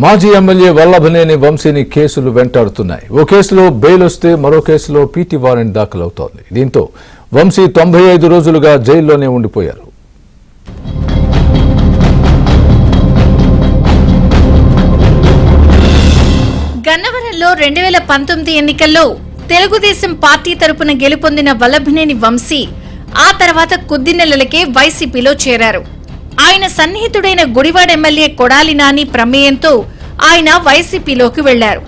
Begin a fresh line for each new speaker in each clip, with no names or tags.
మాజీ ఎమ్మెల్యే వల్లభనేని వంశీని కేసులు వెంటాడుతున్నాయి. ఓ కేసులో బెయిల్ వస్తే మరో కేసులో పీటీ వారెంట్ దాఖలవుతోంది. దీంతో వంశీ 95 రోజులుగా జైల్లోనే ఉండిపోయారు.
గన్నవరంలో 2019 ఎన్నికల్లో తెలుగుదేశం పార్టీ తరపున గెలుపొందిన వల్లభనేని వంశీ ఆ తర్వాత కొద్ది నెలలకే వైసీపీలో చేరారు. ఆయన సన్నిహితుడైన గుడివాడ ఎమ్మెల్యే కొడాలి నాని ప్రమేయంతో ఆయన వైసీపీలోకి వెళ్లారు.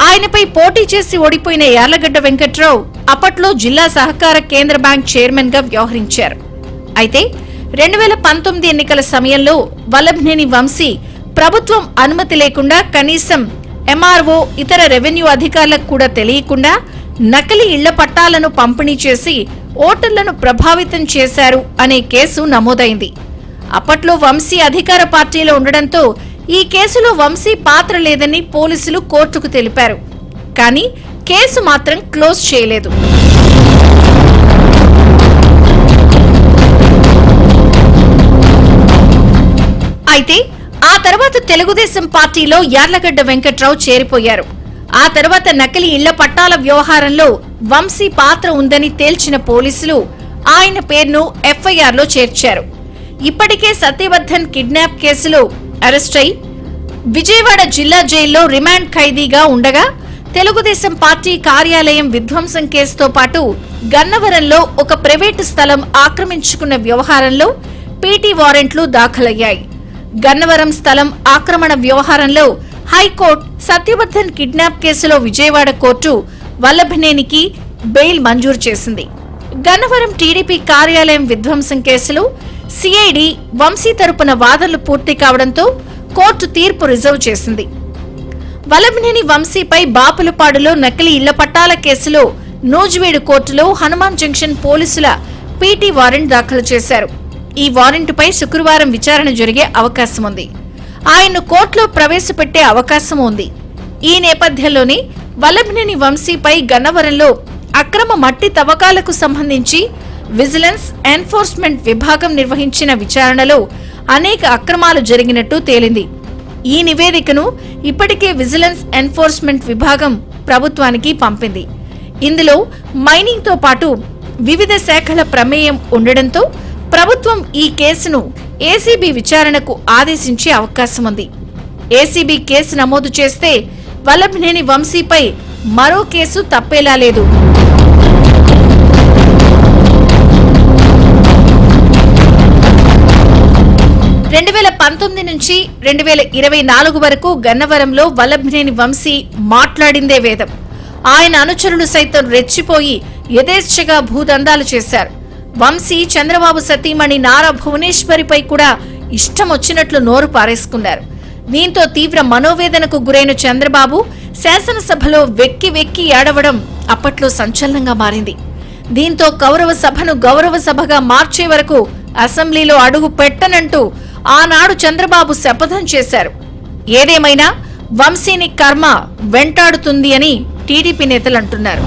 ఆయనపై పోటీ చేసి ఓడిపోయిన యార్లగడ్డ వెంకట్రావు అప్పట్లో జిల్లా సహకార కేంద్ర బ్యాంక్ చైర్మన్ గా వ్యవహరించారు. అయితే 2019 ఎన్నికల సమయంలో వల్లభనేని వంశీ ప్రభుత్వం అనుమతి లేకుండా కనీసం ఎంఆర్ఓ ఇతర రెవెన్యూ అధికారులకు కూడా తెలియకుండా నకిలీ ఇళ్ల పట్టాలను పంపిణీ చేసి ఓటర్లను ప్రభావితం చేశారు అనే కేసు నమోదైంది. అప్పట్లో వంశీ అధికార పార్టీలో ఉండడంతో ఈ కేసులో వంశీ పాత్ర లేదని పోలీసులు కోర్టుకు తెలిపారు. కానీ కేసు మాత్రం క్లోజ్ చేయలేదు. అయితే ఆ తర్వాత తెలుగుదేశం పార్టీలో యార్లగడ్డ వెంకట్రావు చేరిపోయారు. ఆ తర్వాత నకిలీ ఇళ్ల పట్టాల వ్యవహారంలో వంశీ పాత్ర ఉందని తేల్చిన పోలీసులు ఆయన పేరును ఎఫ్ఐఆర్లో చేర్చారు. ఇప్పటికే సత్యవర్ధన్ కిడ్నాప్ కేసులో అరెస్ట్ అయి విజయవాడ జిల్లా జైల్లో రిమాండ్ ఖైదీగా ఉండగా తెలుగుదేశం పార్టీ కార్యాలయం విధ్వంసం కేసుతో పాటు గన్నవరంలో ఒక ప్రైవేటు స్థలం ఆక్రమించుకున్న వ్యవహారంలో పీటీ వారెంట్లు దాఖలయ్యాయి. గన్నవరం స్థలం ఆక్రమణ వ్యవహారంలో హైకోర్టు సత్యవర్ధన్ కిడ్నాప్ కేసులో విజయవాడ కోర్టు వల్లభనేనికి బెయిల్ మంజూరు చేసింది. గన్నవరం టీడీపీ కార్యాలయం విధ్వంసం కేసులో సిఐడి వంశీ తరపున వాదనలు పూర్తి కావడంతో కోర్టు తీర్పు రిజర్వ్ చేసింది. వల్లభనేని వంశీపై బాపులపాడులో నకిలీ ఇళ్ల పట్టాల కేసులో నూజివీడు కోర్టులో హనుమాన్ జంక్షన్ పోలీసుల పీటీ వారెంట్ దాఖలు చేశారు. ఈ వారెంటుపై శుక్రవారం విచారణ జరిగే అవకాశం ఉంది. ఆయన్ను కోర్టులో ప్రవేశపెట్టే అవకాశం ఉంది. ఈ నేపథ్యంలోనే వల్లభనేని వంశీపై గన్నవరంలో అక్రమ మట్టి తవ్వకాలకు సంబంధించి విజిలెన్స్ ఎన్ఫోర్స్మెంట్ విభాగం నిర్వహించిన విచారణలో అనేక అక్రమాలు జరిగినట్టు తేలింది. ఈ నివేదికను ఇప్పటికే విజిలెన్స్ ఎన్ఫోర్స్మెంట్ విభాగం ప్రభుత్వానికి పంపింది. ఇందులో మైనింగ్ తో పాటు వివిధ శాఖల ప్రమేయం ఉండడంతో ప్రభుత్వం ఈ కేసును ఏసీబీ విచారణకు ఆదేశించే అవకాశం ఉంది. ఏసీబీ కేసు నమోదు చేస్తే వల్లభనేని వంశీపై మరో కేసు తప్పేలా లేదు. నుంచి 2024 వరకు గన్నవరంలో వల్లభనేని వంశీ మాట్లాడిందే వేదం. ఆయన అనుచరులు సైతం రెచ్చిపోయి యథేచ్ఛగా భూదందాలు చేశారు. వంశీ చంద్రబాబు సతీమణి నారా భువనేశ్వరిపై కూడా ఇష్టం వచ్చినట్లు నోరు పారేసుకున్నారు. దీంతో తీవ్ర మనోవేదనకు గురైన చంద్రబాబు శాసనసభలో వెక్కి వెక్కి ఏడవడం అప్పట్లో సంచలనంగా మారింది. దీంతో కౌరవ సభను గౌరవ సభగా మార్చే వరకు అసెంబ్లీలో అడుగు పెట్టనంటూ ఆనాడు చంద్రబాబు శపథం చేశారు. ఏదేమైనా వంశీని కర్మ వెంటాడుతుంది అని టీడీపీ నేతలు అంటున్నారు.